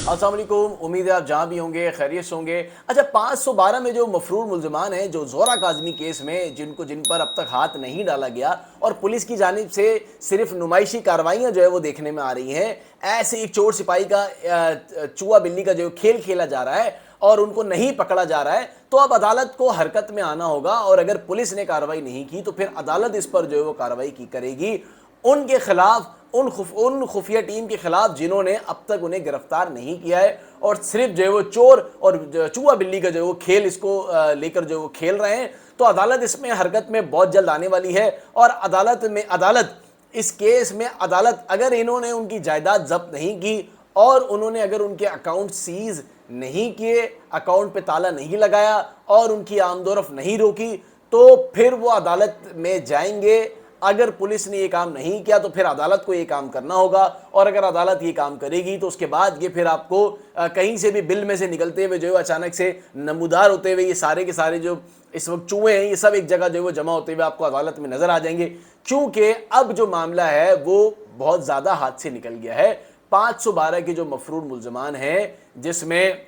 अस्सलाम वालेकुम। उम्मीद है आप जहाँ भी होंगे खैरियत से होंगे। अच्छा, 512 में जो मफरूर मुल्ज़िमान हैं जो ज़ोहरा काज़मी केस में जिन पर अब तक हाथ नहीं डाला गया और पुलिस की जानिब से सिर्फ नुमाइशी कार्रवाइयाँ जो है वो देखने में आ रही हैं, ऐसे एक चोर सिपाही का चूहा बिल्ली का जो खेल खेला जा रहा है और उनको नहीं पकड़ा जा रहा है, तो अब अदालत को हरकत में आना होगा। और अगर पुलिस ने कार्रवाई नहीं की तो फिर अदालत इस पर जो है वो कार्रवाई की करेगी उनके खिलाफ, उन खुफिया टीम के खिलाफ जिन्होंने अब तक उन्हें गिरफ्तार नहीं किया है और सिर्फ जो है वो चोर और चूहा बिल्ली का जो है वो खेल इसको लेकर जो वो खेल रहे हैं। तो अदालत इसमें हरकत में बहुत जल्द आने वाली है और अदालत इस केस में अदालत अगर इन्होंने उनकी जायदाद जब्त नहीं की और उन्होंने अगर उनके अकाउंट सीज नहीं किए, अकाउंट पे ताला नहीं लगाया और उनकी आमदोरफ्त नहीं रोकी, तो फिर वो अदालत में जाएंगे। अगर पुलिस ने ये काम नहीं किया तो फिर अदालत को ये काम करना होगा और अगर अदालत ये काम करेगी तो उसके बाद ये फिर आपको कहीं से भी बिल में से निकलते हुए जो है अचानक से नमूदार होते हुए ये सारे के सारे जो इस वक्त चूहे हैं ये सब एक जगह जो है वो जमा होते हुए आपको अदालत में नजर आ जाएंगे, क्योंकि अब जो मामला है वो बहुत ज़्यादा हाथ से निकल गया है। 512 के जो मफरूर मुल्ज़िमान हैं जिसमें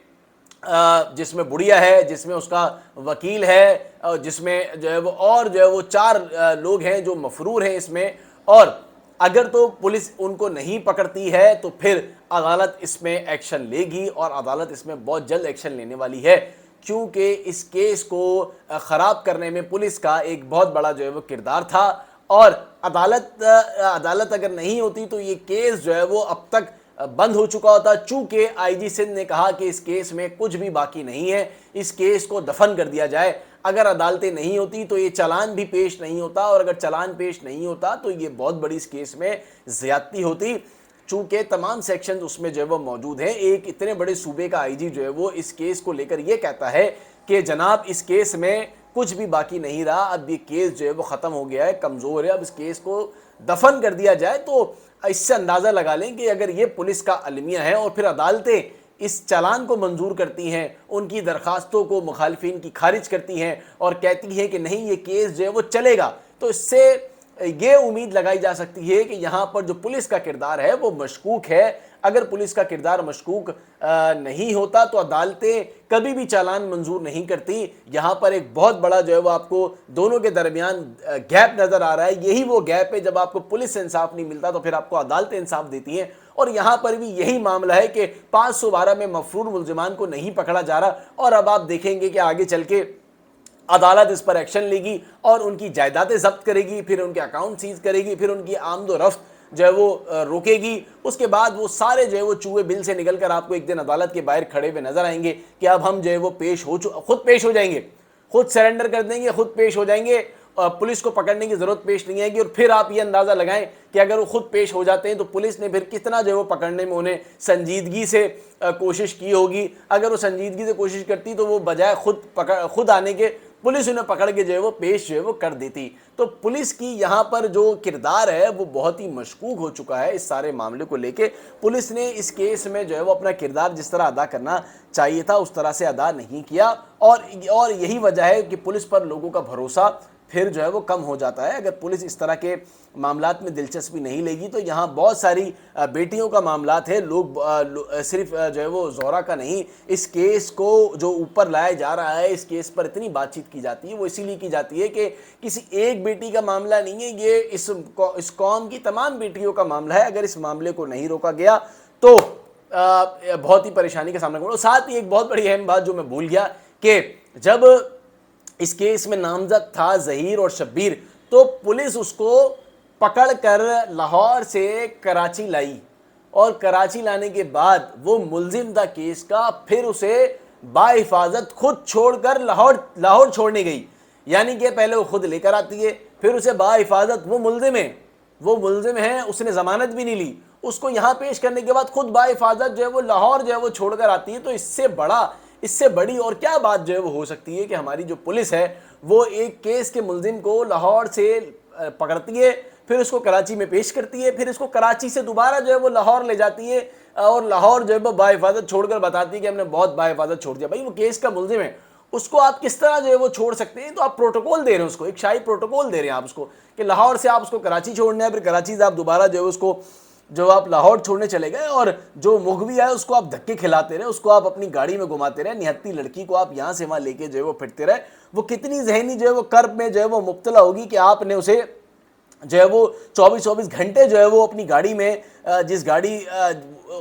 बुढ़िया है, जिसमें उसका वकील है, जिसमें जो है वो और जो है वो 4 लोग हैं जो मफरूर हैं इसमें। और अगर तो पुलिस उनको नहीं पकड़ती है तो फिर अदालत इसमें एक्शन लेगी और अदालत इसमें बहुत जल्द एक्शन लेने वाली है, क्योंकि इस केस को ख़राब करने में पुलिस का एक बहुत बड़ा जो है वो किरदार था। और अदालत अगर नहीं होती तो ये केस जो है वो अब तक बंद हो चुका होता, चूंकि आईजी सिंध ने कहा कि इस केस में कुछ भी बाकी नहीं है, इस केस को दफन कर दिया जाए। अगर अदालतें नहीं होती तो ये चालान भी पेश नहीं होता और अगर चालान पेश नहीं होता तो ये बहुत बड़ी इस केस में ज्यादती होती, चूंकि तमाम सेक्शन उसमें जो है वो मौजूद हैं। एक इतने बड़े सूबे का आईजी जो है वो इस केस को लेकर ये कहता है कि जनाब इस केस में कुछ भी बाकी नहीं रहा, अब ये केस जो है वो ख़त्म हो गया है, कमज़ोर है, अब इस केस को दफन कर दिया जाए। तो इससे अंदाज़ा लगा लें कि अगर ये पुलिस का अलमिया है और फिर अदालतें इस चालान को मंजूर करती हैं, उनकी दरखास्तों को मुखालिफिन की खारिज करती हैं और कहती हैं कि नहीं ये केस जो है वो चलेगा, तो इससे ये उम्मीद लगाई जा सकती है कि यहाँ पर जो पुलिस का किरदार है वो मशकूक है। अगर पुलिस का किरदार मशकूक नहीं होता तो अदालतें कभी भी चालान मंजूर नहीं करती। यहाँ पर एक बहुत बड़ा जो है वो आपको दोनों के दरमियान गैप नज़र आ रहा है। यही वो गैप है, जब आपको पुलिस से इंसाफ नहीं मिलता तो फिर आपको अदालतें इंसाफ देती हैं। और यहाँ पर भी यही मामला है कि 512 में मफरूर मुल्ज़िमान को नहीं पकड़ा जा रहा और अब आप देखेंगे कि आगे चल के अदालत इस पर एक्शन लेगी और उनकी जायदादें जब्त करेगी, फिर उनके अकाउंट सीज करेगी, फिर उनकी आमदोरफ्त जो है वो रोकेगी। उसके बाद वो सारे जो है वो चूहे बिल से निकलकर आपको एक दिन अदालत के बाहर खड़े हुए नजर आएंगे कि अब हम जो है वो खुद पेश हो जाएंगे, खुद सरेंडर कर देंगे, खुद पेश हो जाएंगे, पुलिस को पकड़ने की जरूरत पेश नहीं आएगी। और फिर आप ये अंदाजा लगाएं कि अगर वो खुद पेश हो जाते हैं तो पुलिस ने फिर कितना जो है वो पकड़ने में उन्हें संजीदगी से कोशिश की होगी। अगर वो संजीदगी से कोशिश करती तो वो बजाय खुद आने के पुलिस उन्हें पकड़ के जो है वो पेश जो है वो कर देती। तो पुलिस की यहाँ पर जो किरदार है वो बहुत ही मशकूक हो चुका है इस सारे मामले को लेके। पुलिस ने इस केस में जो है वो अपना किरदार जिस तरह अदा करना चाहिए था उस तरह से अदा नहीं किया और यही वजह है कि पुलिस पर लोगों का भरोसा फिर जो है वो कम हो जाता है। अगर पुलिस इस तरह के मामलात में दिलचस्पी नहीं लेगी तो यहाँ बहुत सारी बेटियों का मामलात है। लोग सिर्फ जो है वो ज़ोहरा का नहीं, इस केस को जो ऊपर लाया जा रहा है, इस केस पर इतनी बातचीत की जाती है वो इसीलिए की जाती है कि किसी एक बेटी का मामला नहीं है, ये इस कौम की तमाम बेटियों का मामला है। अगर इस मामले को नहीं रोका गया तो बहुत ही परेशानी का सामना करो। साथ ही एक बहुत बड़ी अहम बात जो मैं भूल गया कि जब इस केस में नामजद था ज़हीर और शब्बीर, तो पुलिस उसको पकड़ कर लाहौर से कराची लाई और कराची लाने के बाद वो मुल्जिम था केस का, फिर उसे बाहिफाजत खुद छोड़कर लाहौर छोड़ने गई। यानी कि पहले वो खुद लेकर आती है, फिर उसे बाहिफाजत, वो मुल्जिम है, उसने ज़मानत भी नहीं ली, उसको यहाँ पेश करने के बाद खुद बाहिफाजत जो है वो लाहौर जो है वो छोड़कर आती है। तो इससे बड़ी और क्या बात जो है वो हो सकती है कि हमारी जो पुलिस है वो एक केस के मुल्जिम को लाहौर से पकड़ती है, फिर उसको कराची में पेश करती है, फिर इसको कराची से दोबारा जो है वो लाहौर ले जाती है और लाहौर जो है वो बाहिफाजत छोड़कर बताती है कि हमने बहुत बाहिफाजत छोड़ दिया। भाई वो केस का मुल्जिम है, उसको आप किस तरह जो है वो छोड़ सकते हैं? तो आप प्रोटोकॉल दे रहे हैं उसको, एक शाही प्रोटोकॉल दे रहे हैं आप उसको कि लाहौर से आप उसको कराची छोड़ना है, फिर कराची से आप दोबारा जो है उसको जो आप लाहौर छोड़ने चले गए और जो मुगवी है उसको आप धक्के खिलाते रहे, उसको आप अपनी गाड़ी में घुमाते रहे, निहत्ती लड़की को आप यहाँ से वहाँ लेके जो है वो फिरते रहे। वो कितनी ज़हनी जो है वो कर्ब में जो है वो मुब्तला होगी कि आपने उसे जो है वो 24-24 घंटे जो है वो अपनी गाड़ी में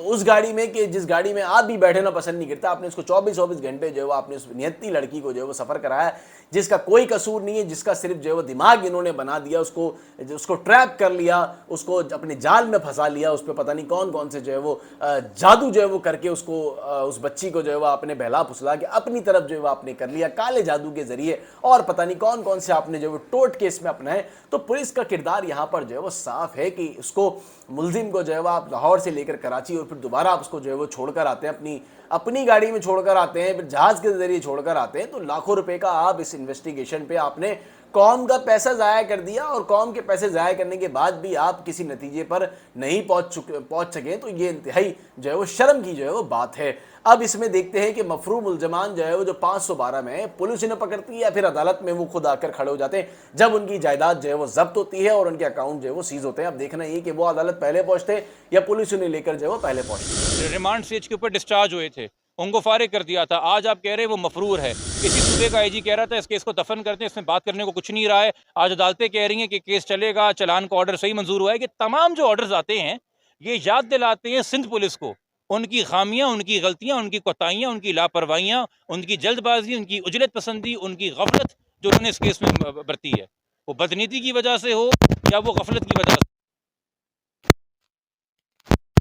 उस गाड़ी में कि जिस गाड़ी में आप भी बैठना पसंद नहीं करता, आपने उसको 24-24 घंटे जो है वो आपने उस नियत्ती लड़की को जो है वो सफ़र कराया, जिसका कोई कसूर नहीं है, जिसका सिर्फ जो है वो दिमाग इन्होंने बना दिया, उसको ट्रैप कर लिया, उसको अपने जाल में फंसा लिया, उस पर पता नहीं कौन कौन से जो है वो जादू जो है वो करके उसको उस बच्ची को जो है वो आपने बहला फुसला के अपनी तरफ जो है वो आपने कर लिया काले जादू के जरिए, और पता नहीं कौन कौन से आपने जो है वो टोट केस में अपनाए। तो पुलिस का किरदार यहाँ पर जो है वो साफ है कि उसको मुलजिम को जो है वो आप लाहौर से लेकर कराची और फिर दोबारा आप उसको जो है वो छोड़कर आते हैं, अपनी अपनी गाड़ी में छोड़कर आते हैं, फिर जहाज के जरिए छोड़कर आते हैं। तो लाखों रुपए का आप इस इन्वेस्टिगेशन पे आपने कौम का पैसा ज़ाया कर दिया, और कौम के पैसे ज़ाया करने के बाद भी आप किसी नतीजे पर नहीं पहुंच सके, तो ये इंतहाई जो है वो शर्म की जो है वो बात है। अब इसमें देखते हैं कि मफरू मुलजमान जो है वो जो 512 में है, पुलिस इन्हें पकड़ती है या फिर अदालत में वो खुद आकर खड़े हो जाते हैं जब उनकी जायदाद जो है वो जब्त होती है और उनके अकाउंट जो है वो सीज होते हैं। अब देखना ये कि वो अदालत पहले पहुंचते या पुलिस उन्हें लेकर जो है वो पहले पहुंचती। रिमांड स्टेज के ऊपर डिस्चार्ज हुए थे, उनको फारिग कर दिया था। आज आप कह रहे हैं वो मफरूर है। इसी सूबे का आईजी कह रहा था इस केस को दफन करते हैं, इसमें बात करने को कुछ नहीं रहा है। आज अदालतें कह रही हैं कि केस चलेगा, चलान का ऑर्डर सही मंजूर हुआ है। कि तमाम जो ऑर्डर्स आते हैं ये याद दिलाते हैं सिंध पुलिस को उनकी खामियां, उनकी गलतियां, उनकी कोताहियां, उनकी लापरवाहियां, उनकी जल्दबाजी, उनकी उजलत पसंदी, उनकी गफलत जो उन्होंने इस केस में बरती है। वो बदनीति की वजह से हो या वो गफलत की वजह से,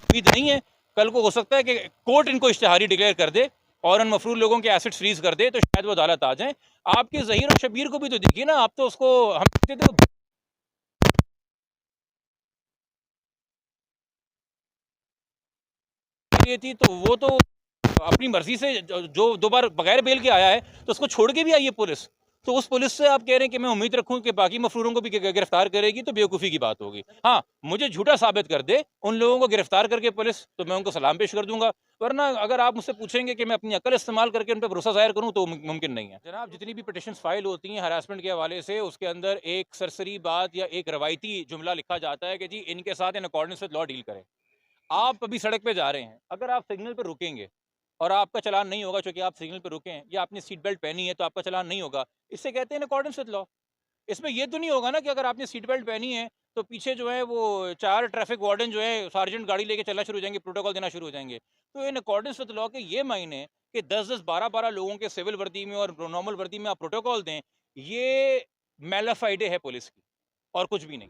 उम्मीद नहीं है। कल को हो सकता है कि कोर्ट इनको इश्तिहारी डिक्लेयर कर दे और उन मफरूर लोगों के एसेट्स फ्रीज कर दे, तो शायद वो अदालत आ जाए। आपके ज़हीर और शबीर को भी तो देखिए ना, आप तो उसको हम कहते थे ये थी, तो वो तो अपनी मर्जी से जो 2 बार बगैर बेल के आया है तो उसको छोड़ के भी आई है पुलिस। तो उस पुलिस से आप कह रहे हैं कि मैं उम्मीद रखूं कि बाकी मफरूरों को भी गिरफ्तार करेगी, तो बेवकूफ़ी की बात होगी। हाँ, मुझे झूठा साबित कर दे उन लोगों को गिरफ्तार करके पुलिस, तो मैं उनको सलाम पेश कर दूंगा। वरना अगर आप मुझसे पूछेंगे कि मैं अपनी अकल इस्तेमाल करके उन पर भरोसा जाहिर करूं, तो मुमकिन नहीं है। जनाब, जितनी भी पिटिशन फाइल होती हैं हरासमेंट के हवाले से, उसके अंदर एक सरसरी बात या एक रवायती जुमला लिखा जाता है कि जी इनके साथ in accordance with law deal करें। आप अभी सड़क पे जा रहे हैं, अगर आप सिग्नल पर रुकेंगे और आपका चालान नहीं होगा क्योंकि आप सिग्नल पर रुके हैं, या आपने सीट बेल्ट पहनी है तो आपका चालान नहीं होगा, इससे कहते हैं इन अकॉर्डेंस विद लॉ। इसमें ये तो नहीं होगा ना कि अगर आपने सीट बेल्ट पहनी है तो पीछे जो है वो 4 ट्रैफिक वार्डन जो है सार्जेंट गाड़ी लेके चलना शुरू हो जाएंगे, प्रोटोकॉल देना शुरू हो जाएंगे। तो इन अकॉर्डेंस विद लॉ के ये मायने कि 10-10, 12-12 लोगों के सिविल वर्दी में और नॉर्मल वर्दी में आप प्रोटोकॉल दें, ये मेला फाइडे है पुलिस की और कुछ भी नहीं।